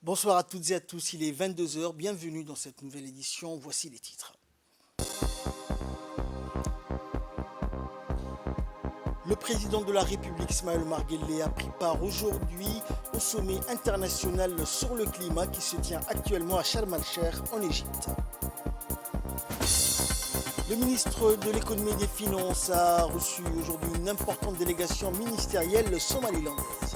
Bonsoir à toutes et à tous, il est 22 heures. Bienvenue dans cette nouvelle édition, voici les titres. Le président de la République, Ismaël Omar Guelleh, a pris part aujourd'hui au sommet international sur le climat qui se tient actuellement à Sharm el-Sheikh en Égypte. Le ministre de l'économie et des finances a reçu aujourd'hui une importante délégation ministérielle somalilandaise.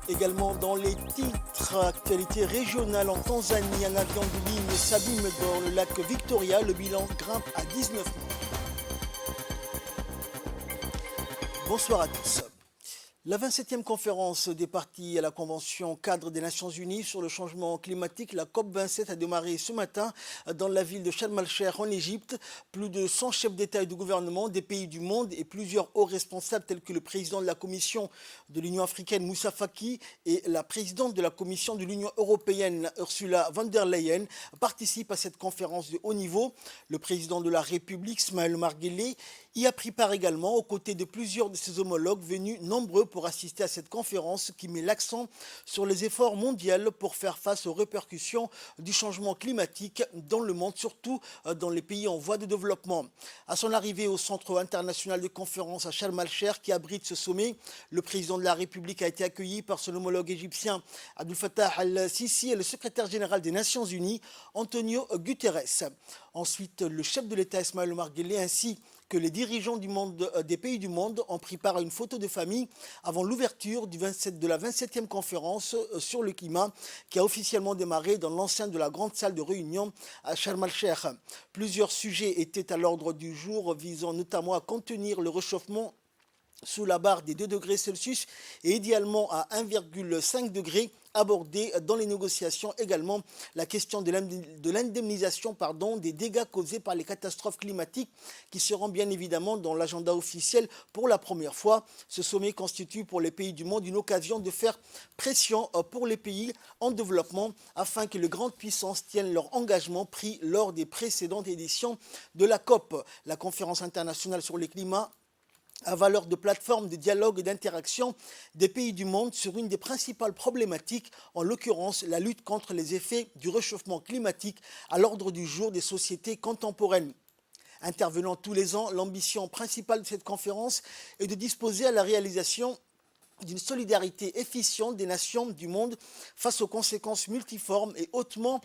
Également dans les titres actualités régionales en Tanzanie, un avion de ligne s'abîme dans le lac Victoria, le bilan grimpe à 19 morts. Bonsoir à tous. La 27e conférence des parties à la Convention cadre des Nations Unies sur le changement climatique, la COP27, a démarré ce matin dans la ville de Sharm el-Sheikh en Égypte. Plus de 100 chefs d'État et de gouvernement des pays du monde et plusieurs hauts responsables tels que le président de la Commission de l'Union africaine, Moussa Faki, et la présidente de la Commission de l'Union européenne, Ursula von der Leyen, participent à cette conférence de haut niveau. Le président de la République, Ismaël Omar Guelleh, y a pris part également aux côtés de plusieurs de ses homologues venus nombreux pour assister à cette conférence qui met l'accent sur les efforts mondiaux pour faire face aux répercussions du changement climatique dans le monde, surtout dans les pays en voie de développement. À son arrivée au Centre international de conférence à Sharm el-Sheikh qui abrite ce sommet, le président de la République a été accueilli par son homologue égyptien Abdel Fattah el-Sisi et le secrétaire général des Nations Unies, Antonio Guterres. Ensuite, le chef de l'État Ismaël Omar Guelleh ainsi que les dirigeants des pays du monde ont pris part à une photo de famille avant l'ouverture de la 27e conférence sur le climat qui a officiellement démarré dans l'enceinte de la grande salle de réunion à Sharm el-Sheikh. Plusieurs sujets étaient à l'ordre du jour visant notamment à contenir le réchauffement sous la barre des 2 degrés Celsius et idéalement à 1,5 degré, abordée dans les négociations également la question de l'indemnisation des dégâts causés par les catastrophes climatiques qui seront bien évidemment dans l'agenda officiel pour la première fois. Ce sommet constitue pour les pays du monde une occasion de faire pression pour les pays en développement afin que les grandes puissances tiennent leur engagement pris lors des précédentes éditions de la COP, la conférence internationale sur le climat, à valeur de plateforme de dialogue et d'interaction des pays du monde sur une des principales problématiques, en l'occurrence la lutte contre les effets du réchauffement climatique à l'ordre du jour des sociétés contemporaines. Intervenant tous les ans, l'ambition principale de cette conférence est de disposer à la réalisation d'une solidarité efficiente des nations du monde face aux conséquences multiformes et hautement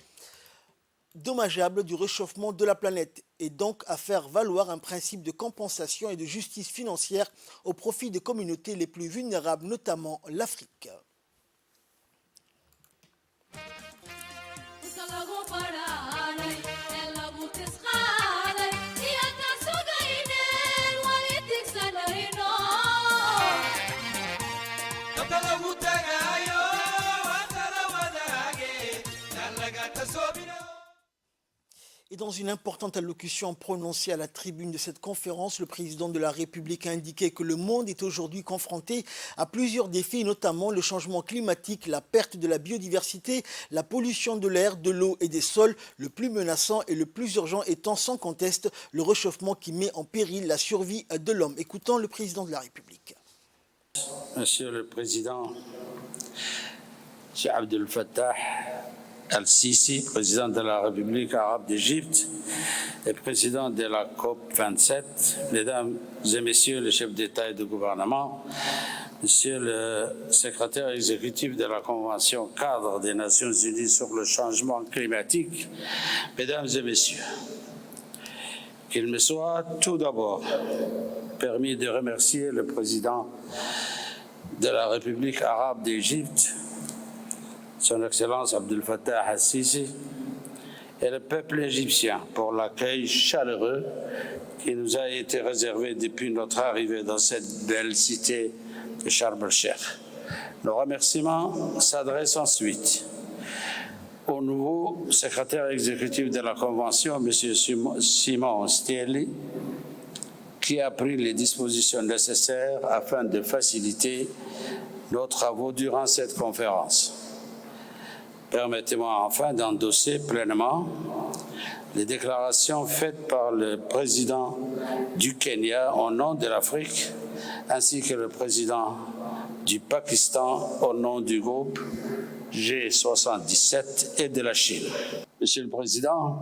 dommageable du réchauffement de la planète et donc à faire valoir un principe de compensation et de justice financière au profit des communautés les plus vulnérables, notamment l'Afrique. Et dans une importante allocution prononcée à la tribune de cette conférence, le président de la République a indiqué que le monde est aujourd'hui confronté à plusieurs défis, notamment le changement climatique, la perte de la biodiversité, la pollution de l'air, de l'eau et des sols, le plus menaçant et le plus urgent étant sans conteste le réchauffement qui met en péril la survie de l'homme. Écoutons le président de la République. Monsieur le Président, M. Abdel Fattah el-Sisi, président de la République arabe d'Égypte et président de la COP27, mesdames et messieurs les chefs d'État et de gouvernement, monsieur le secrétaire exécutif de la Convention cadre des Nations Unies sur le changement climatique, mesdames et messieurs, qu'il me soit tout d'abord permis de remercier le président de la République arabe d'Égypte, Son Excellence Abdel Fattah el-Sisi, et le peuple égyptien pour l'accueil chaleureux qui nous a été réservé depuis notre arrivée dans cette belle cité de Sharm el-Sheikh. Nos remerciements s'adressent ensuite au nouveau secrétaire exécutif de la Convention, M. Simon Stielli, qui a pris les dispositions nécessaires afin de faciliter nos travaux durant cette conférence. Permettez-moi enfin d'endosser pleinement les déclarations faites par le président du Kenya au nom de l'Afrique, ainsi que le président du Pakistan au nom du groupe G77 et de la Chine. Monsieur le Président,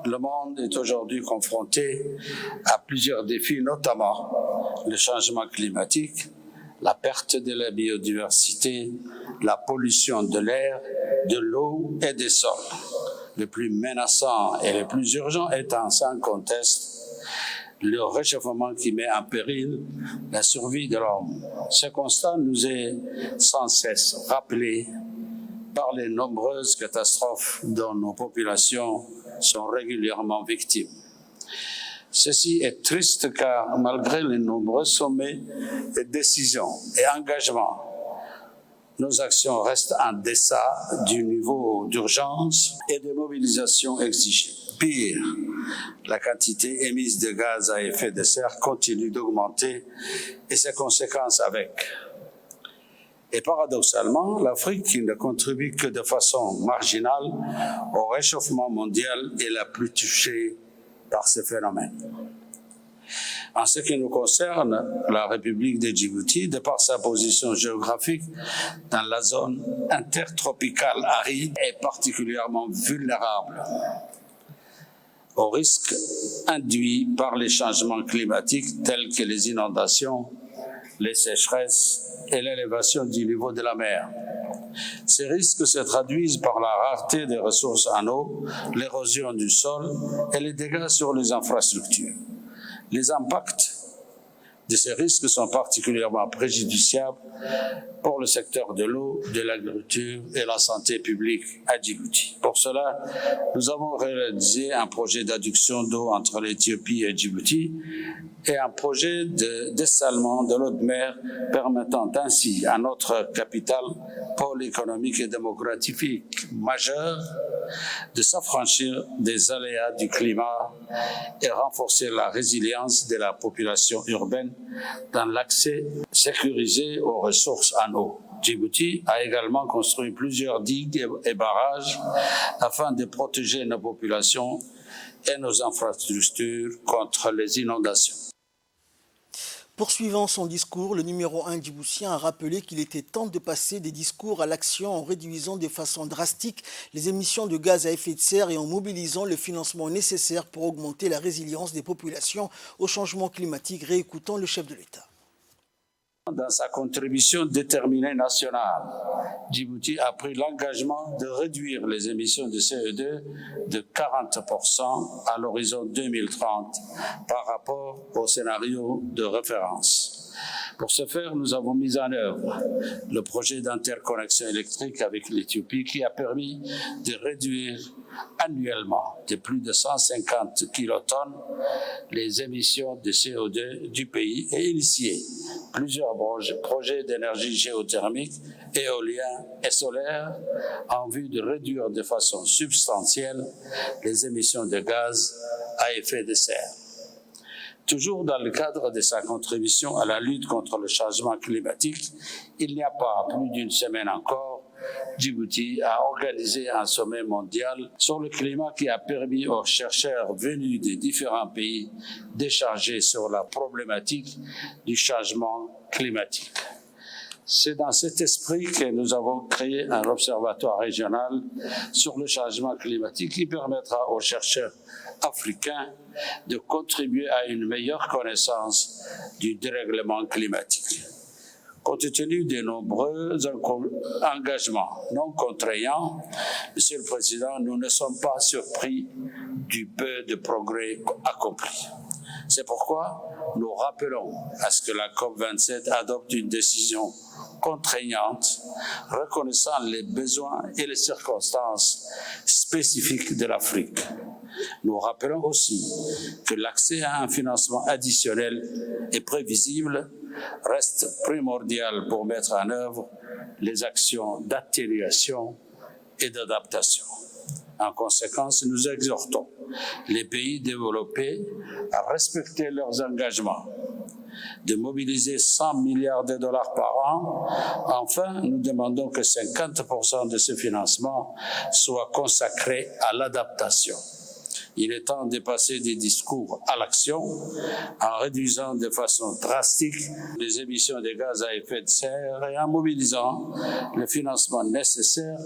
le monde est aujourd'hui confronté à plusieurs défis, notamment le changement climatique, la perte de la biodiversité, la pollution de l'air, de l'eau et des sols. Le plus menaçant et le plus urgent étant sans conteste le réchauffement qui met en péril la survie de l'homme. Ce constat nous est sans cesse rappelé par les nombreuses catastrophes dont nos populations sont régulièrement victimes. Ceci est triste car malgré les nombreux sommets et décisions et engagements, nos actions restent en deçà du niveau d'urgence et de mobilisation exigé. Pire, la quantité émise de gaz à effet de serre continue d'augmenter et ses conséquences avec. Et paradoxalement, l'Afrique, qui ne contribue que de façon marginale au réchauffement mondial, est la plus touchée par ces phénomènes. En ce qui nous concerne, la République de Djibouti, de par sa position géographique dans la zone intertropicale aride, est particulièrement vulnérable aux risques induits par les changements climatiques tels que les inondations, les sécheresses et l'élévation du niveau de la mer. Ces risques se traduisent par la rareté des ressources en eau, l'érosion du sol et les dégâts sur les infrastructures. Les impacts de ces risques sont particulièrement préjudiciables pour le secteur de l'eau, de l'agriculture et la santé publique à Djibouti. Pour cela, nous avons réalisé un projet d'adduction d'eau entre l'Éthiopie et Djibouti et un projet de dessalement de l'eau de mer permettant ainsi à notre capitale, pôle économique et démographique majeur, de s'affranchir des aléas du climat et renforcer la résilience de la population urbaine dans l'accès sécurisé aux ressources en eau. Djibouti a également construit plusieurs digues et barrages afin de protéger nos populations et nos infrastructures contre les inondations. Poursuivant son discours, le numéro 1 djiboutien a rappelé qu'il était temps de passer des discours à l'action en réduisant de façon drastique les émissions de gaz à effet de serre et en mobilisant le financement nécessaire pour augmenter la résilience des populations au changement climatique, réécoutant le chef de l'État. Dans sa contribution déterminée nationale, Djibouti a pris l'engagement de réduire les émissions de CO2 de 40% à l'horizon 2030 par rapport au scénario de référence. Pour ce faire, nous avons mis en œuvre le projet d'interconnexion électrique avec l'Éthiopie qui a permis de réduire annuellement de plus de 150 kilotonnes les émissions de CO2 du pays et initier plusieurs projets d'énergie géothermique, éolien et solaire en vue de réduire de façon substantielle les émissions de gaz à effet de serre. Toujours dans le cadre de sa contribution à la lutte contre le changement climatique, il n'y a pas plus d'une semaine encore, Djibouti a organisé un sommet mondial sur le climat qui a permis aux chercheurs venus des différents pays d'échanger sur la problématique du changement climatique. C'est dans cet esprit que nous avons créé un observatoire régional sur le changement climatique qui permettra aux chercheurs africains de contribuer à une meilleure connaissance du dérèglement climatique. Compte tenu des nombreux engagements non contraignants, Monsieur le Président, nous ne sommes pas surpris du peu de progrès accomplis. C'est pourquoi nous rappelons à ce que la COP27 adopte une décision contraignante, reconnaissant les besoins et les circonstances spécifiques de l'Afrique. Nous rappelons aussi que l'accès à un financement additionnel et prévisible reste primordial pour mettre en œuvre les actions d'atténuation et d'adaptation. En conséquence, nous exhortons les pays développés à respecter leurs engagements, de mobiliser 100 milliards de dollars par an. Enfin, nous demandons que 50% de ce financement soit consacré à l'adaptation. Il est temps de passer des discours à l'action en réduisant de façon drastique les émissions de gaz à effet de serre et en mobilisant le financement nécessaire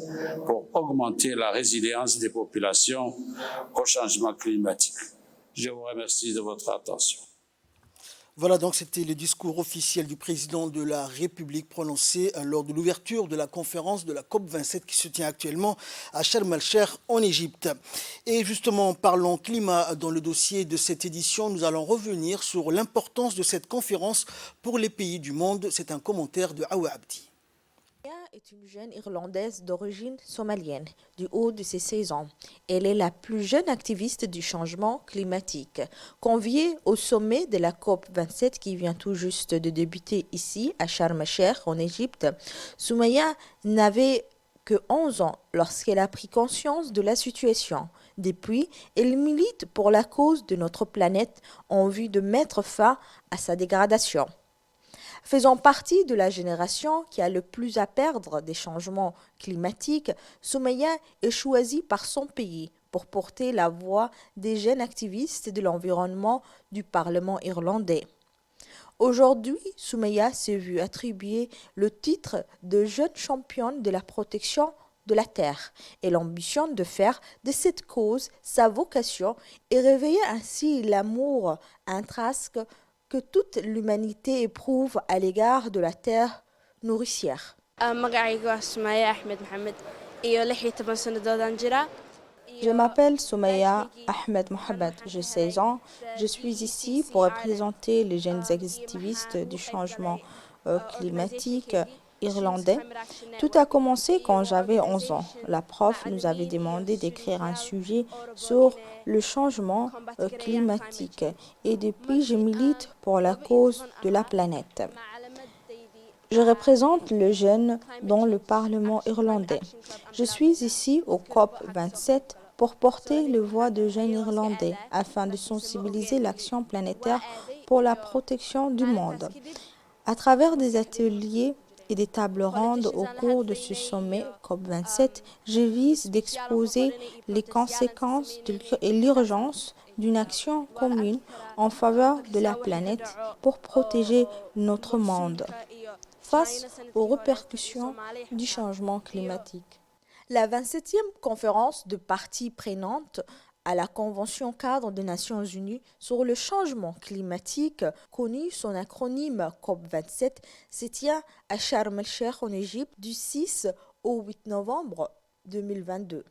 pour augmenter la résilience des populations au changement climatique. Je vous remercie de votre attention. Voilà, donc c'était le discours officiel du président de la République prononcé lors de l'ouverture de la conférence de la COP27 qui se tient actuellement à Sharm el-Sheikh en Égypte. Et justement, parlons climat dans le dossier de cette édition. Nous allons revenir sur l'importance de cette conférence pour les pays du monde. C'est un commentaire de Awa Abdi. Est une jeune Irlandaise d'origine somalienne, du haut de ses 16 ans. Elle est la plus jeune activiste du changement climatique. Conviée au sommet de la COP27 qui vient tout juste de débuter ici, à Sharm el-Sheikh, en Égypte, Soumaya n'avait que 11 ans lorsqu'elle a pris conscience de la situation. Depuis, elle milite pour la cause de notre planète en vue de mettre fin à sa dégradation. Faisant partie de la génération qui a le plus à perdre des changements climatiques, Soumaya est choisie par son pays pour porter la voix des jeunes activistes de l'environnement du Parlement irlandais. Aujourd'hui, Soumaya s'est vue attribuer le titre de jeune championne de la protection de la Terre et l'ambition de faire de cette cause sa vocation et réveiller ainsi l'amour intrinsèque que toute l'humanité éprouve à l'égard de la terre nourricière. Je m'appelle Soumaya Ahmed Mohamed, j'ai 16 ans. Je suis ici pour représenter les jeunes activistes du changement climatique irlandais. Tout a commencé quand j'avais 11 ans. La prof nous avait demandé d'écrire un sujet sur le changement climatique et depuis je milite pour la cause de la planète. Je représente les jeunes dans le Parlement irlandais. Je suis ici au COP27 pour porter les voix de jeunes Irlandais afin de sensibiliser l'action planétaire pour la protection du monde. À travers des ateliers et des tables rondes au cours de ce sommet COP27, je vise d'exposer les conséquences et l'urgence d'une action commune en faveur de la planète pour protéger notre monde face aux répercussions du changement climatique. La 27e conférence de parties prenantes à la Convention cadre des Nations Unies sur le changement climatique, connue son acronyme COP27, se tient à Sharm el-Sheikh en Égypte du 6 au 8 novembre 2022.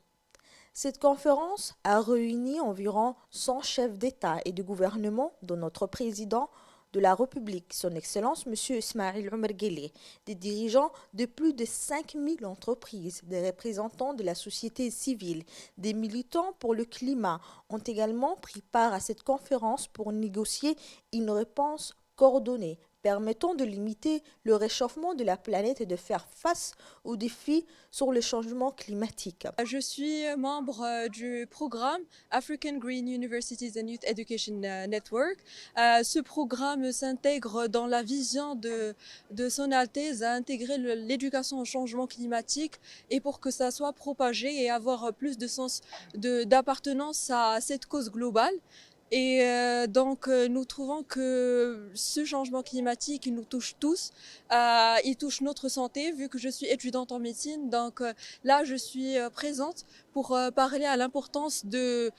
Cette conférence a réuni environ 100 chefs d'État et de gouvernement, dont notre président de la République, son Excellence M. Ismail Omar Guelleh, des dirigeants de plus de 5000 entreprises, des représentants de la société civile, des militants pour le climat ont également pris part à cette conférence pour négocier une réponse coordonnée permettant de limiter le réchauffement de la planète et de faire face aux défis sur le changement climatique. Je suis membre du programme African Green Universities and Youth Education Network. Ce programme s'intègre dans la vision de Son Altesse à intégrer l'éducation au changement climatique et pour que ça soit propagé et avoir plus de sens d'appartenance à cette cause globale. Et donc nous trouvons que ce changement climatique il nous touche tous, il touche notre santé vu que je suis étudiante en médecine, donc là je suis présente pour parler à l'importance de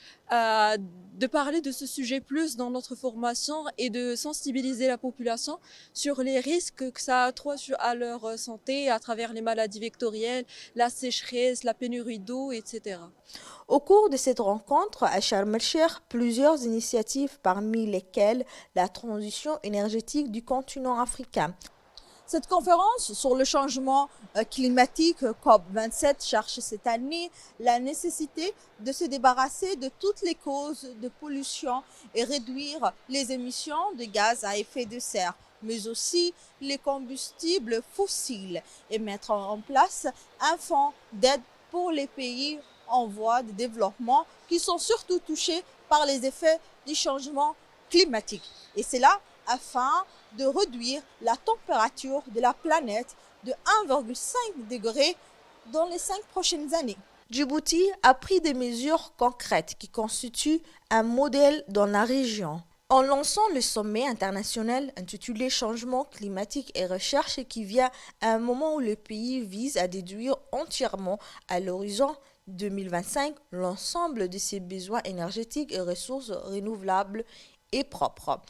parler de ce sujet plus dans notre formation et de sensibiliser la population sur les risques que ça a à leur santé à travers les maladies vectorielles, la sécheresse, la pénurie d'eau, etc. Au cours de cette rencontre à Sharm el-Sheikh, plusieurs initiatives parmi lesquelles la transition énergétique du continent africain. Cette conférence sur le changement climatique COP27 cherche cette année la nécessité de se débarrasser de toutes les causes de pollution et réduire les émissions de gaz à effet de serre, mais aussi les combustibles fossiles et mettre en place un fonds d'aide pour les pays en voie de développement qui sont surtout touchés par les effets du changement climatique. Et c'est là afin de réduire la température de la planète de 1,5 degré dans les 5 prochaines années. Djibouti a pris des mesures concrètes qui constituent un modèle dans la région. En lançant le sommet international intitulé Changement climatique et recherche qui vient à un moment où le pays vise à déduire entièrement à l'horizon 2025 l'ensemble de ses besoins énergétiques et ressources renouvelables et propres.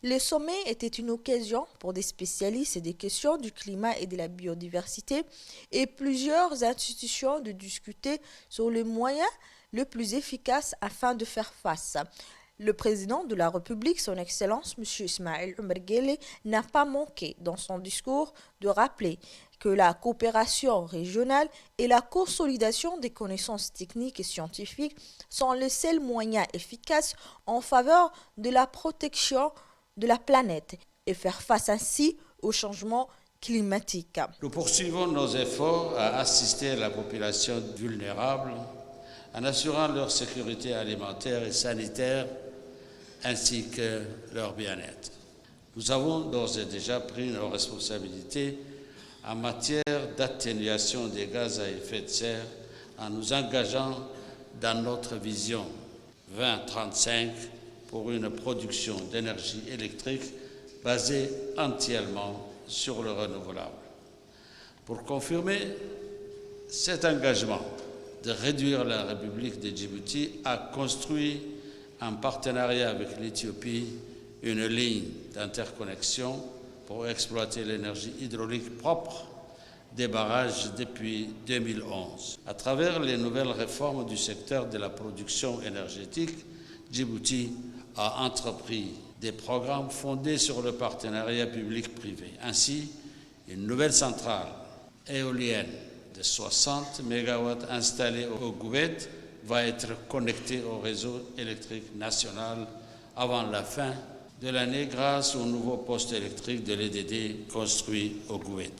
Le sommet était une occasion pour des spécialistes des questions du climat et de la biodiversité et plusieurs institutions de discuter sur les moyens les plus efficaces afin de faire face. Le président de la République, son Excellence, M. Ismaël Omar Guelleh, n'a pas manqué dans son discours de rappeler que la coopération régionale et la consolidation des connaissances techniques et scientifiques sont les seuls moyens efficaces en faveur de la protection de la planète et faire face ainsi au changement climatique. Nous poursuivons nos efforts à assister la population vulnérable en assurant leur sécurité alimentaire et sanitaire ainsi que leur bien-être. Nous avons d'ores et déjà pris nos responsabilités en matière d'atténuation des gaz à effet de serre en nous engageant dans notre vision 2035 pour une production d'énergie électrique basée entièrement sur le renouvelable. Pour confirmer cet engagement de réduire, la République de Djibouti a construit en partenariat avec l'Éthiopie une ligne d'interconnexion pour exploiter l'énergie hydraulique propre des barrages depuis 2011. À travers les nouvelles réformes du secteur de la production énergétique, Djibouti a entrepris des programmes fondés sur le partenariat public-privé. Ainsi, une nouvelle centrale éolienne de 60 MW installée au Gouet va être connectée au réseau électrique national avant la fin de l'année grâce au nouveau poste électrique de l'EDD construit au Gouet.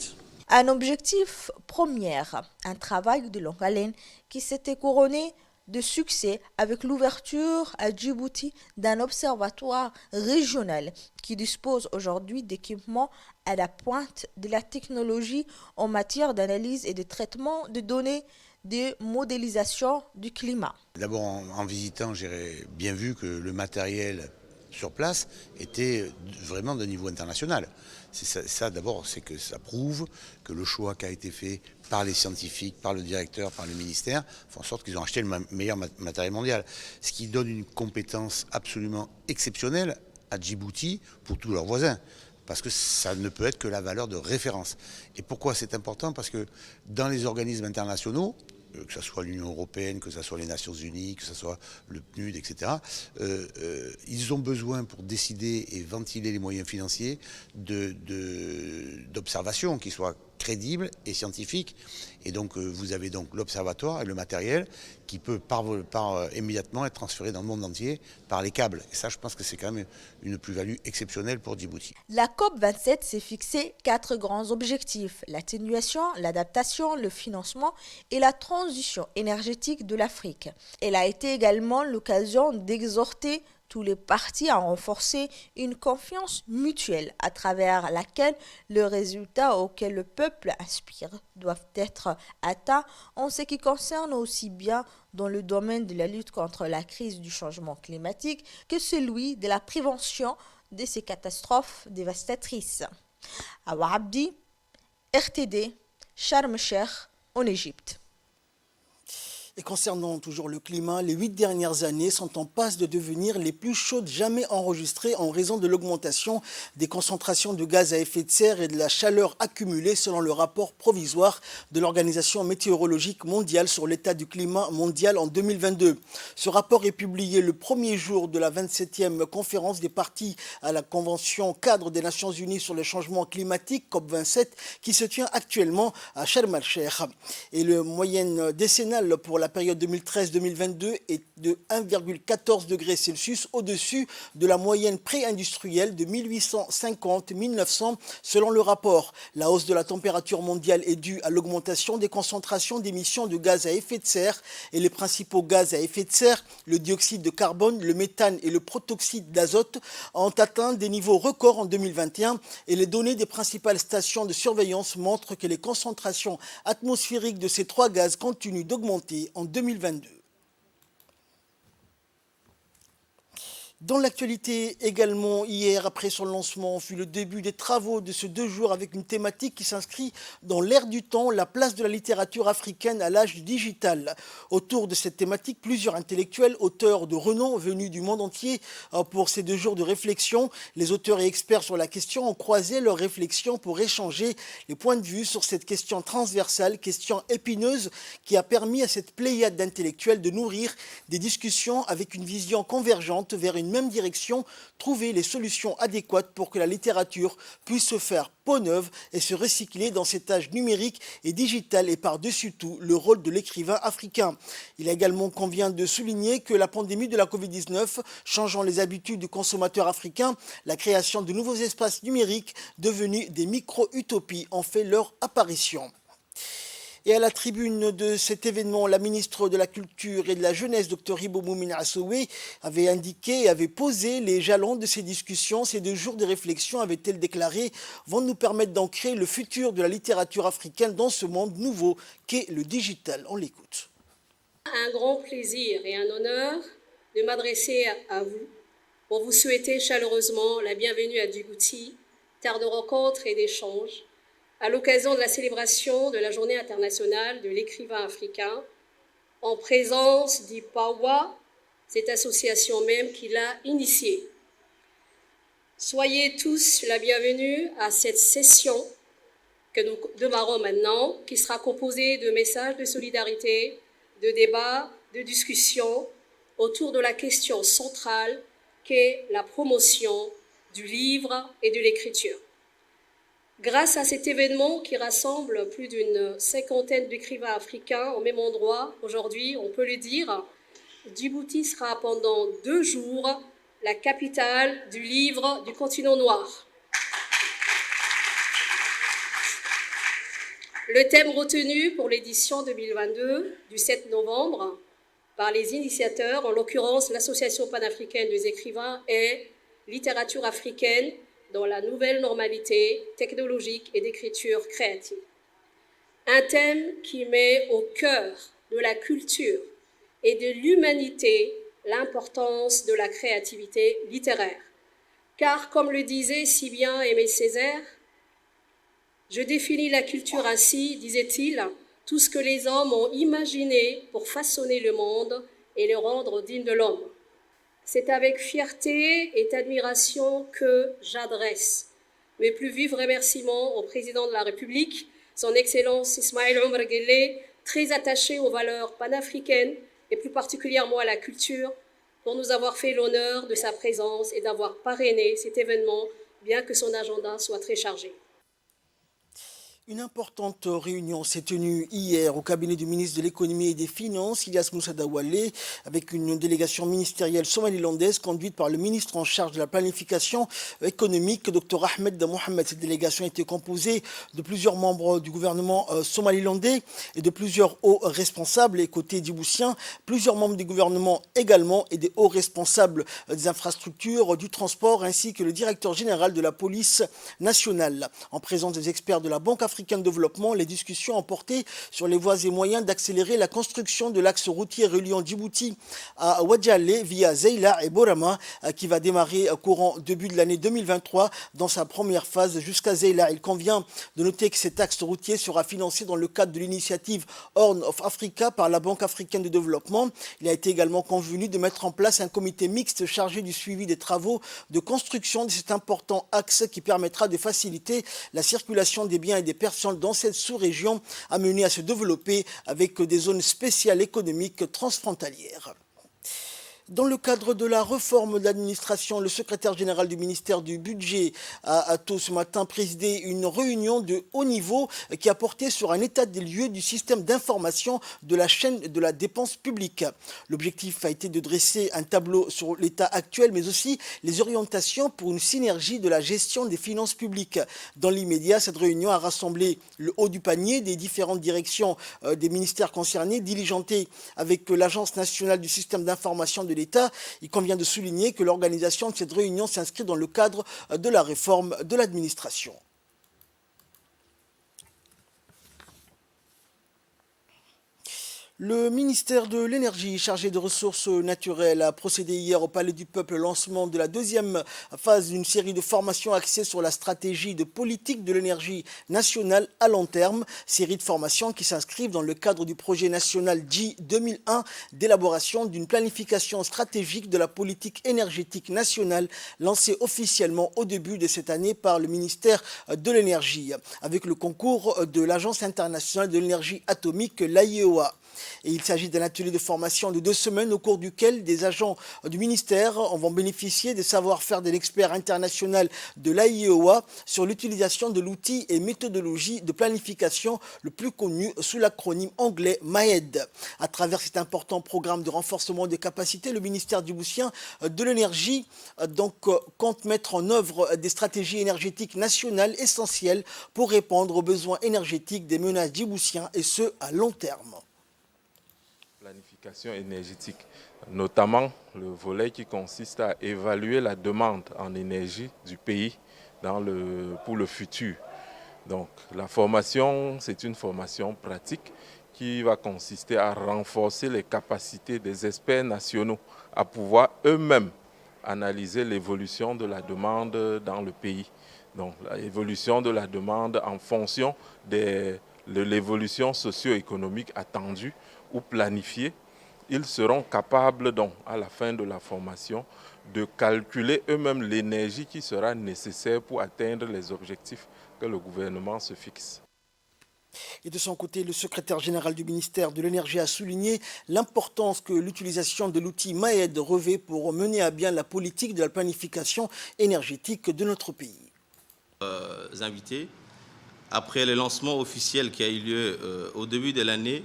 Un objectif premier, un travail de longue haleine qui s'était couronné de succès avec l'ouverture à Djibouti d'un observatoire régional qui dispose aujourd'hui d'équipements à la pointe de la technologie en matière d'analyse et de traitement de données de modélisation du climat. D'abord, en visitant, j'ai bien vu que le matériel sur place était vraiment de niveau international. Ça d'abord, c'est que ça prouve que le choix qui a été fait par les scientifiques, par le directeur, par le ministère, fait en sorte qu'ils ont acheté le meilleur matériel mondial. Ce qui donne une compétence absolument exceptionnelle à Djibouti pour tous leurs voisins. Parce que ça ne peut être que la valeur de référence. Et pourquoi c'est important? Parce que dans les organismes internationaux, que ce soit l'Union européenne, que ce soit les Nations unies, que ce soit le PNUD, etc., ils ont besoin pour décider et ventiler les moyens financiers d'observations qui soient crédibles et scientifiques. Et donc vous avez donc l'observatoire et le matériel qui peut immédiatement être transféré dans le monde entier par les câbles. Et ça, je pense que c'est quand même une plus-value exceptionnelle pour Djibouti. La COP27 s'est fixé 4 grands objectifs: l'atténuation, l'adaptation, le financement et la transition énergétique de l'Afrique. Elle a été également l'occasion d'exhorter tous les partis à renforcer une confiance mutuelle à travers laquelle les résultats auxquels le peuple aspire doivent être atteints en ce qui concerne aussi bien dans le domaine de la lutte contre la crise du changement climatique que celui de la prévention de ces catastrophes dévastatrices. Awa Abdi, RTD, Sharm el-Sheikh, en Égypte. Et concernant toujours le climat, les 8 dernières années sont en passe de devenir les plus chaudes jamais enregistrées en raison de l'augmentation des concentrations de gaz à effet de serre et de la chaleur accumulée selon le rapport provisoire de l'Organisation météorologique mondiale sur l'état du climat mondial en 2022. Ce rapport est publié le premier jour de la 27e conférence des parties à la Convention cadre des Nations Unies sur le changement climatique, COP27, qui se tient actuellement à Sharm el-Sheikh. Et le moyenne décennale pour la période 2013-2022 est de 1,14 degrés Celsius au-dessus de la moyenne pré-industrielle de 1850-1900 selon le rapport. La hausse de la température mondiale est due à l'augmentation des concentrations d'émissions de gaz à effet de serre et les principaux gaz à effet de serre, le dioxyde de carbone, le méthane et le protoxyde d'azote, ont atteint des niveaux records en 2021 et les données des principales stations de surveillance montrent que les concentrations atmosphériques de ces trois gaz continuent d'augmenter en 2022. Dans l'actualité également, hier, après son lancement, fut le début des travaux de ce 2 jours avec une thématique qui s'inscrit dans l'ère du temps, la place de la littérature africaine à l'âge du digital. Autour de cette thématique, plusieurs intellectuels, auteurs de renom venus du monde entier pour ces 2 jours de réflexion. Les auteurs et experts sur la question ont croisé leurs réflexions pour échanger les points de vue sur cette question transversale, question épineuse qui a permis à cette pléiade d'intellectuels de nourrir des discussions avec une vision convergente vers une même direction, trouver les solutions adéquates pour que la littérature puisse se faire peau neuve et se recycler dans cet âge numérique et digital et par-dessus tout le rôle de l'écrivain africain. Il a également convient de souligner que la pandémie de la Covid-19 changeant les habitudes du consommateur africain, la création de nouveaux espaces numériques devenus des micro-utopies ont fait leur apparition. Et à la tribune de cet événement, la ministre de la Culture et de la Jeunesse, Dr Hibo Moumine Assowe, avait indiqué et avait posé les jalons de ces discussions. Ces 2 jours de réflexion, avait-elle déclaré, vont nous permettre d'ancrer le futur de la littérature africaine dans ce monde nouveau qu'est le digital. On l'écoute. Un grand plaisir et un honneur de m'adresser à vous pour vous souhaiter chaleureusement la bienvenue à Djibouti, terre de rencontres et d'échanges, à l'occasion de la célébration de la Journée internationale de l'écrivain africain, en présence d'IPAWA, cette association même qui l'a initiée. Soyez tous la bienvenue à cette session que nous démarrons maintenant, qui sera composée de messages de solidarité, de débats, de discussions autour de la question centrale qu'est la promotion du livre et de l'écriture. Grâce à cet événement qui rassemble plus d'une 50aine d'écrivains africains au même endroit, aujourd'hui, on peut le dire, Djibouti sera pendant 2 jours la capitale du livre du continent noir. Le thème retenu pour l'édition 2022 du 7 novembre par les initiateurs, en l'occurrence l'Association panafricaine des écrivains, est « Littérature africaine dans la nouvelle normalité technologique et d'écriture créative ». Un thème qui met au cœur de la culture et de l'humanité l'importance de la créativité littéraire. Car, comme le disait si bien Aimé Césaire, « Je définis la culture ainsi, disait-il, tout ce que les hommes ont imaginé pour façonner le monde et le rendre digne de l'homme. » C'est avec fierté et admiration que j'adresse mes plus vifs remerciements au président de la République, son Excellence Ismaël Omar Guelleh, très attaché aux valeurs panafricaines et plus particulièrement à la culture, pour nous avoir fait l'honneur de sa présence et d'avoir parrainé cet événement, bien que son agenda soit très chargé. Une importante réunion s'est tenue hier au cabinet du ministre de l'économie et des finances, Ilyas Moussa Daoualé, avec une délégation ministérielle somalilandaise conduite par le ministre en charge de la planification économique, Dr Ahmed Mohamed. Cette délégation était composée de plusieurs membres du gouvernement somalilandais et de plusieurs hauts responsables. Et côté djiboutien, plusieurs membres du gouvernement également et des hauts responsables des infrastructures, du transport, ainsi que le directeur général de la police nationale. En présence des experts de la Banque africaine de développement, les discussions ont porté sur les voies et moyens d'accélérer la construction de l'axe routier reliant Djibouti à Ouadjalé via Zeila et Borama, qui va démarrer courant début de l'année 2023 dans sa première phase jusqu'à Zeila. Il convient de noter que cet axe routier sera financé dans le cadre de l'initiative Horn of Africa par la Banque africaine de développement. Il a été également convenu de mettre en place un comité mixte chargé du suivi des travaux de construction de cet important axe qui permettra de faciliter la circulation des biens et des personnes dans cette sous-région amenée à se développer avec des zones spéciales économiques transfrontalières. Dans le cadre de la réforme de l'administration, le secrétaire général du ministère du Budget a tôt ce matin présidé une réunion de haut niveau qui a porté sur un état des lieux du système d'information de la chaîne de la dépense publique. L'objectif a été de dresser un tableau sur l'état actuel, mais aussi les orientations pour une synergie de la gestion des finances publiques. Dans l'immédiat, cette réunion a rassemblé le haut du panier des différentes directions des ministères concernés, diligentés avec l'Agence nationale du système d'information de l'État. Il convient de souligner que l'organisation de cette réunion s'inscrit dans le cadre de la réforme de l'administration. Le ministère de l'Énergie, chargé de ressources naturelles, a procédé hier au Palais du Peuple au lancement de la deuxième phase d'une série de formations axées sur la stratégie de politique de l'énergie nationale à long terme. Série de formations qui s'inscrivent dans le cadre du projet national J 2001 d'élaboration d'une planification stratégique de la politique énergétique nationale lancée officiellement au début de cette année par le ministère de l'Énergie, avec le concours de l'Agence internationale de l'énergie atomique, l'AIEA. Et il s'agit d'un atelier de formation de 2 semaines au cours duquel des agents du ministère vont bénéficier des savoir-faire de l'expert international de l'AIEA sur l'utilisation de l'outil et méthodologie de planification le plus connu sous l'acronyme anglais MAED. À travers cet important programme de renforcement des capacités, le ministère djiboutien de l'énergie compte mettre en œuvre des stratégies énergétiques nationales essentielles pour répondre aux besoins énergétiques des ménages djiboutiens et ce à long terme. Planification énergétique, notamment le volet qui consiste à évaluer la demande en énergie du pays pour le futur. Donc la formation, c'est une formation pratique qui va consister à renforcer les capacités des experts nationaux à pouvoir eux-mêmes analyser l'évolution de la demande dans le pays. Donc l'évolution de la demande en fonction de l'évolution socio-économique attendue ou planifiés, ils seront capables donc à la fin de la formation de calculer eux-mêmes l'énergie qui sera nécessaire pour atteindre les objectifs que le gouvernement se fixe. Et de son côté, le secrétaire général du ministère de l'Énergie a souligné l'importance que l'utilisation de l'outil MAED revêt pour mener à bien la politique de la planification énergétique de notre pays. Invités, après le lancement officiel qui a eu lieu au début de l'année,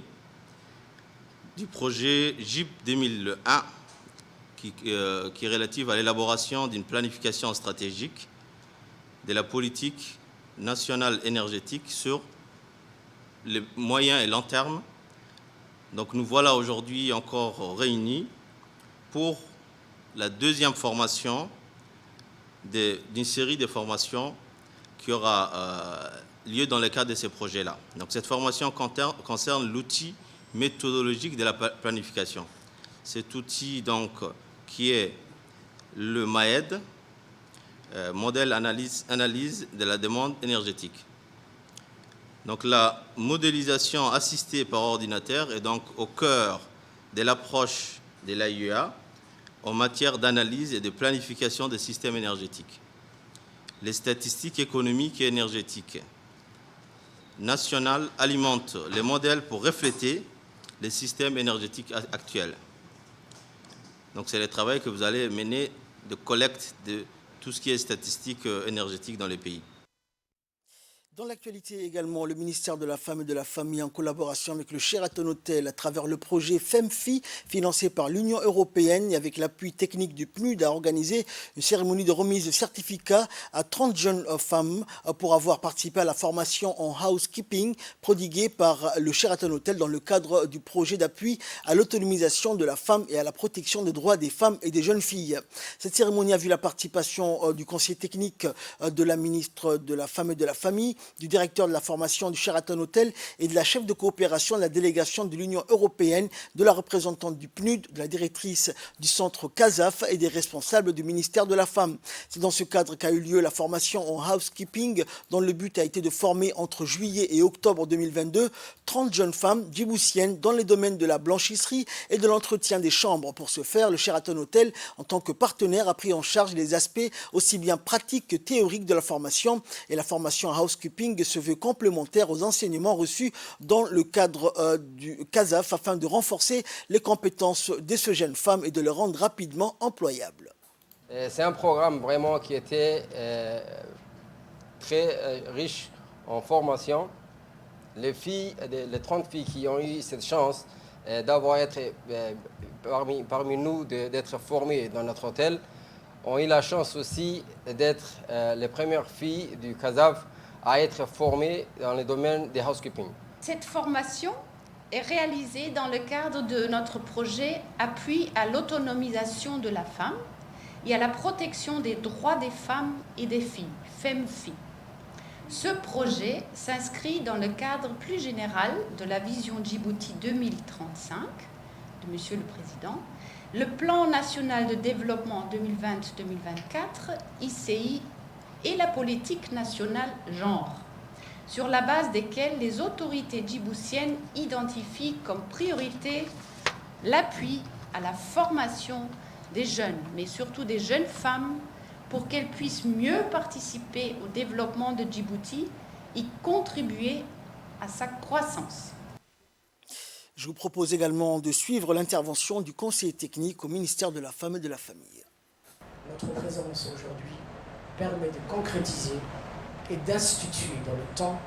du projet JIP 2001 qui est relatif à l'élaboration d'une planification stratégique de la politique nationale énergétique sur les moyens et long terme. Donc nous voilà aujourd'hui encore réunis pour la deuxième formation d'une série de formations qui aura lieu dans le cadre de ces projets-là. Donc cette formation concerne l'outil méthodologique de la planification. Cet outil donc qui est le MAED, modèle analyse de la demande énergétique. Donc la modélisation assistée par ordinateur est donc au cœur de l'approche de l'AIEA en matière d'analyse et de planification des systèmes énergétiques. Les statistiques économiques et énergétiques nationales alimentent les modèles pour refléter les systèmes énergétiques actuels. Donc c'est le travail que vous allez mener de collecte de tout ce qui est statistique énergétique dans les pays. Dans l'actualité également, le ministère de la Femme et de la Famille, en collaboration avec le Sheraton Hotel, à travers le projet FemFi, financé par l'Union européenne et avec l'appui technique du PNUD, a organisé une cérémonie de remise de certificats à 30 jeunes femmes pour avoir participé à la formation en housekeeping prodiguée par le Sheraton Hotel dans le cadre du projet d'appui à l'autonomisation de la femme et à la protection des droits des femmes et des jeunes filles. Cette cérémonie a vu la participation du conseiller technique de la ministre de la Femme et de la Famille, du directeur de la formation du Sheraton Hotel et de la chef de coopération de la délégation de l'Union européenne, de la représentante du PNUD, de la directrice du centre CASAF et des responsables du ministère de la Femme. C'est dans ce cadre qu'a eu lieu la formation en housekeeping dont le but a été de former entre juillet et octobre 2022 30 jeunes femmes djiboutiennes dans les domaines de la blanchisserie et de l'entretien des chambres. Pour ce faire, le Sheraton Hotel, en tant que partenaire, a pris en charge les aspects aussi bien pratiques que théoriques de la formation et la formation en housekeeping se veut complémentaire aux enseignements reçus dans le cadre du CASAF afin de renforcer les compétences de ces jeunes femmes et de les rendre rapidement employables. C'est un programme vraiment qui était très riche en formation. Les 30 filles qui ont eu cette chance d'avoir été parmi nous, d'être formées dans notre hôtel, ont eu la chance aussi d'être les premières filles du CASAF à être formées dans le domaine des housekeeping. Cette formation est réalisée dans le cadre de notre projet Appui à l'autonomisation de la femme et à la protection des droits des femmes et des filles, FemFi. Ce projet s'inscrit dans le cadre plus général de la vision Djibouti 2035 de Monsieur le Président, le plan national de développement 2020-2024, ICI, et la politique nationale genre, sur la base desquelles les autorités djiboutiennes identifient comme priorité l'appui à la formation des jeunes, mais surtout des jeunes femmes, pour qu'elles puissent mieux participer au développement de Djibouti et contribuer à sa croissance. Je vous propose également de suivre l'intervention du conseiller technique au ministère de la Femme et de la Famille. Notre présence aujourd'hui permet de concrétiser et d'instituer dans le temps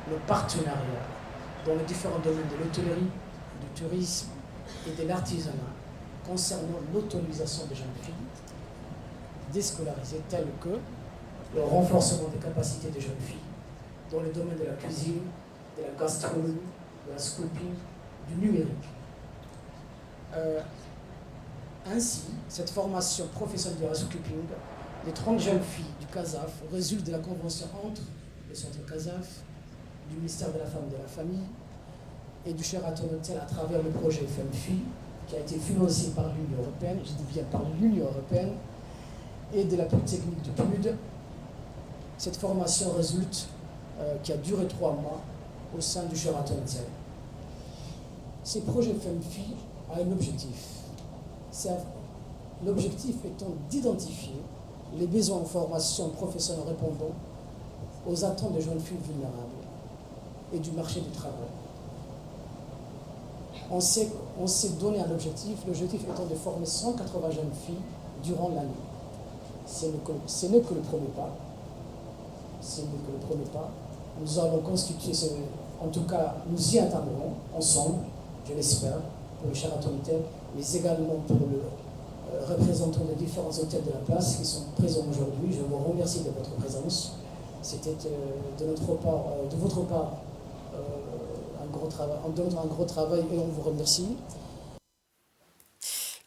le partenariat dans les différents domaines de l'hôtellerie, du tourisme et de l'artisanat concernant l'autonomisation des jeunes filles déscolarisées, telles que le renforcement des capacités des jeunes filles dans les domaines de la cuisine, de la gastronomie, de la sculpture, du numérique. Ainsi, cette formation professionnelle de la sculpture des 30 jeunes filles du CASAF résulte de la convention entre le centre CASAF, du ministère de la Femme et de la Famille et du Sheraton Hotel à travers le projet Femmes-Filles qui a été financé par l'Union européenne, je dis bien par l'Union européenne, et de la Polytechnique du PNUD. Cette formation résulte, qui a duré 3 mois au sein du Sheraton Hotel. Ce projet Femmes-Filles a un objectif. L'objectif étant d'identifier les besoins en formation professionnelle répondant aux attentes des jeunes filles vulnérables et du marché du travail. On s'est donné un objectif, l'objectif étant de former 180 jeunes filles durant l'année. Ce n'est que le premier pas. Ce n'est que le premier pas. Nous allons constituer, en tout cas, nous y atteindrons ensemble, je l'espère, pour le Sheraton Hotel, mais également pour le représentant des différents hôtels de la place qui sont présents aujourd'hui. Je vous remercie de votre présence. C'était de votre part un gros travail et on vous remercie.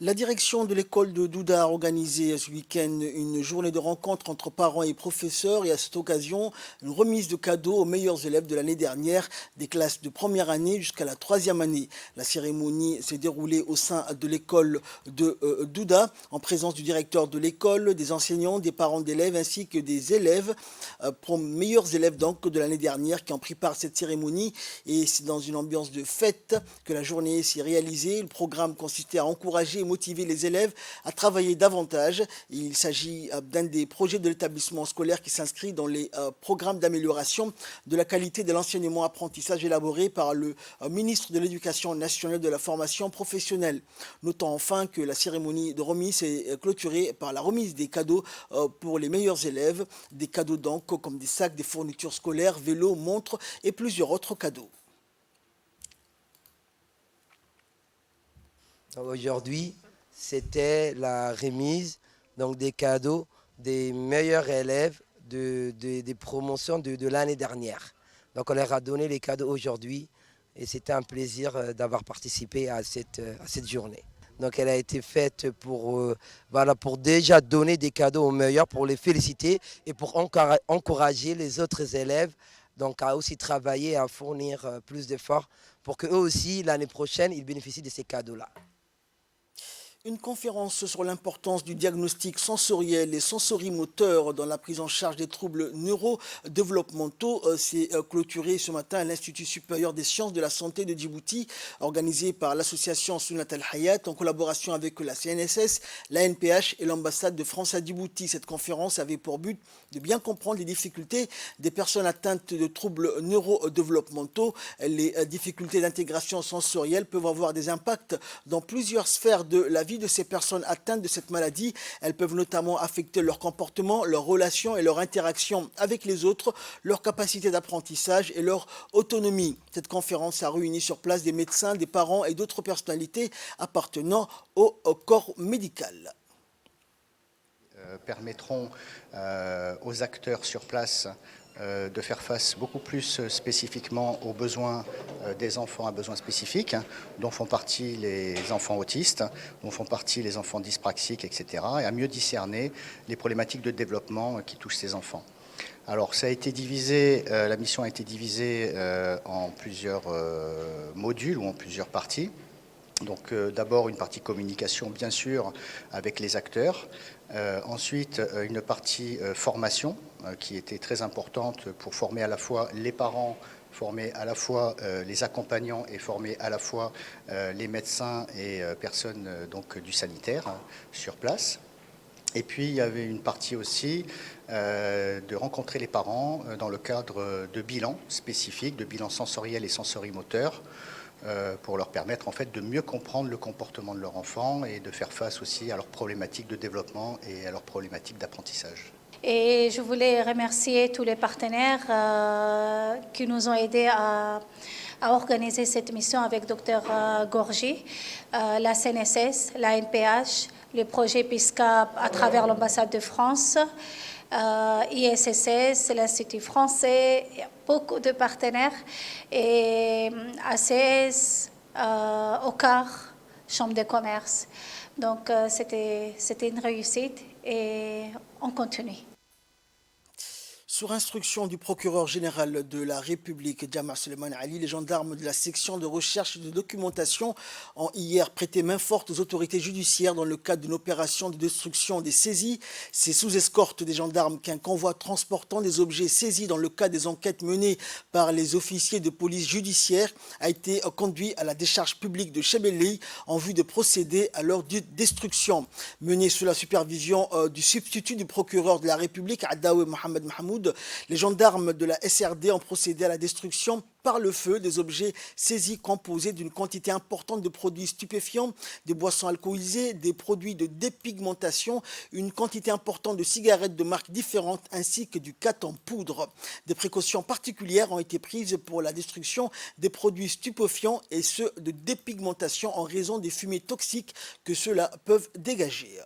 La direction de l'école de Douda a organisé ce week-end une journée de rencontre entre parents et professeurs et à cette occasion, une remise de cadeaux aux meilleurs élèves de l'année dernière, des classes de première année jusqu'à la 3e année. La cérémonie s'est déroulée au sein de l'école de Douda, en présence du directeur de l'école, des enseignants, des parents d'élèves ainsi que des élèves, meilleurs élèves donc de l'année dernière qui ont pris part à cette cérémonie. Et c'est dans une ambiance de fête que la journée s'est réalisée. Le programme consistait à encourager et motiver les élèves à travailler davantage. Il s'agit d'un des projets de l'établissement scolaire qui s'inscrit dans les programmes d'amélioration de la qualité de l'enseignement-apprentissage élaborés par le ministre de l'Éducation nationale et de la formation professionnelle. Notons enfin que la cérémonie de remise est clôturée par la remise des cadeaux pour les meilleurs élèves, des cadeaux donc comme des sacs, des fournitures scolaires, vélos, montres et plusieurs autres cadeaux. Aujourd'hui, c'était la remise donc des cadeaux des meilleurs élèves des promotions de l'année dernière. Donc on leur a donné les cadeaux aujourd'hui et c'était un plaisir d'avoir participé à cette journée. Donc elle a été faite pour déjà donner des cadeaux aux meilleurs, pour les féliciter et pour encourager les autres élèves donc à aussi travailler, à fournir plus d'efforts pour qu'eux aussi, l'année prochaine, ils bénéficient de ces cadeaux-là. Une conférence sur l'importance du diagnostic sensoriel et sensorimoteur dans la prise en charge des troubles neurodéveloppementaux s'est clôturée ce matin à l'Institut supérieur des sciences de la santé de Djibouti, organisé par l'association Sunnat al-Hayat en collaboration avec la CNSS, la NPH et l'ambassade de France à Djibouti. Cette conférence avait pour but de bien comprendre les difficultés des personnes atteintes de troubles neurodéveloppementaux. Les difficultés d'intégration sensorielle peuvent avoir des impacts dans plusieurs sphères de la vie de ces personnes atteintes de cette maladie. Elles peuvent notamment affecter leur comportement, leurs relations et leur interaction avec les autres, leur capacité d'apprentissage et leur autonomie. Cette conférence a réuni sur place des médecins, des parents et d'autres personnalités appartenant au corps médical. Permettront aux acteurs sur place de faire face beaucoup plus spécifiquement aux besoins des enfants à besoins spécifiques, dont font partie les enfants autistes, dont font partie les enfants dyspraxiques, etc., et à mieux discerner les problématiques de développement qui touchent ces enfants. Alors ça a été divisé, la mission a été divisée en plusieurs modules ou en plusieurs parties. Donc d'abord une partie communication bien sûr avec les acteurs, ensuite une partie formation qui était très importante pour former à la fois les parents, former à la fois les accompagnants et former à la fois les médecins et personnes donc du sanitaire sur place. Et puis il y avait une partie aussi de rencontrer les parents dans le cadre de bilans spécifiques, de bilans sensoriels et sensorimoteurs, pour leur permettre en fait de mieux comprendre le comportement de leur enfant et de faire face aussi à leurs problématiques de développement et à leurs problématiques d'apprentissage. Et je voulais remercier tous les partenaires qui nous ont aidés à organiser cette mission avec Dr Gorgi, la CNSS, la NPH, le projet PISCA à travers l'ambassade de France, ISSS, l'Institut français, beaucoup de partenaires, et ACS, OCAR, Chambre de commerce. Donc c'était une réussite et on continue. Sur instruction du procureur général de la République, Djamar Suleiman Ali, les gendarmes de la section de recherche et de documentation ont hier prêté main forte aux autorités judiciaires dans le cadre d'une opération de destruction des saisies. C'est sous escorte des gendarmes qu'un convoi transportant des objets saisis dans le cadre des enquêtes menées par les officiers de police judiciaire a été conduit à la décharge publique de Chebeli en vue de procéder à leur destruction. Menée sous la supervision du substitut du procureur de la République, Adaoué Mohamed Mahmoud, les gendarmes de la SRD ont procédé à la destruction par le feu des objets saisis composés d'une quantité importante de produits stupéfiants, des boissons alcoolisées, des produits de dépigmentation, une quantité importante de cigarettes de marques différentes ainsi que du khat en poudre. Des précautions particulières ont été prises pour la destruction des produits stupéfiants et ceux de dépigmentation en raison des fumées toxiques que ceux-là peuvent dégager.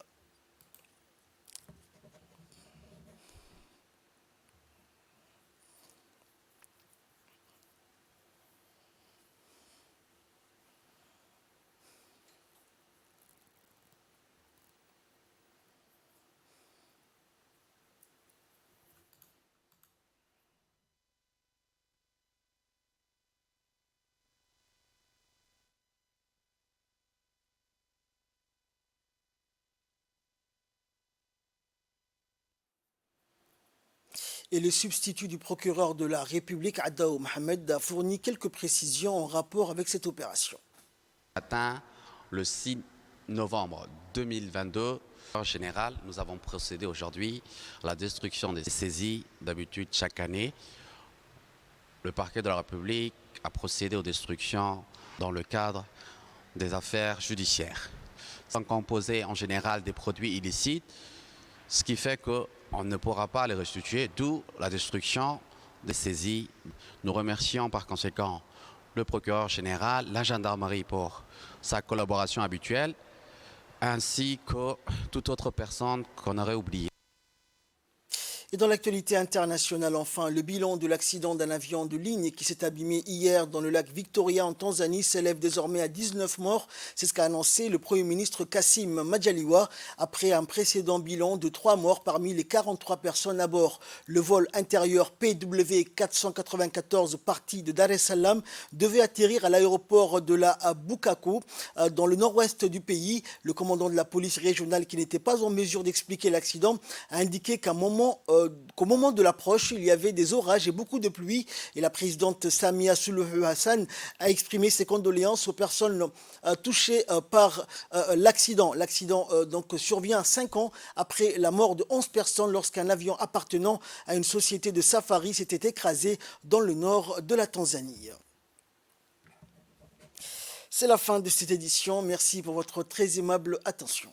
Et le substitut du procureur de la République, Adaoué Mohamed, a fourni quelques précisions en rapport avec cette opération. Matin, le 6 novembre 2022, en général, nous avons procédé aujourd'hui à la destruction des saisies. D'habitude, chaque année, le parquet de la République a procédé aux destructions dans le cadre des affaires judiciaires. Sont composés en général des produits illicites, ce qui fait qu'on ne pourra pas les restituer, d'où la destruction des saisies. Nous remercions par conséquent le procureur général, la gendarmerie pour sa collaboration habituelle, ainsi que toute autre personne qu'on aurait oubliée. Et dans l'actualité internationale, enfin, le bilan de l'accident d'un avion de ligne qui s'est abîmé hier dans le lac Victoria en Tanzanie s'élève désormais à 19 morts. C'est ce qu'a annoncé le Premier ministre Kassim Majaliwa après un précédent bilan de 3 morts parmi les 43 personnes à bord. Le vol intérieur PW 494 parti de Dar es Salaam devait atterrir à l'aéroport de la Bukavu dans le nord-ouest du pays. Le commandant de la police régionale, qui n'était pas en mesure d'expliquer l'accident, a indiqué qu'au moment de l'approche, il y avait des orages et beaucoup de pluie. Et la présidente Samia Suluhu Hassan a exprimé ses condoléances aux personnes touchées par l'accident. L'accident donc survient 5 ans après la mort de 11 personnes lorsqu'un avion appartenant à une société de safari s'était écrasé dans le nord de la Tanzanie. C'est la fin de cette édition. Merci pour votre très aimable attention.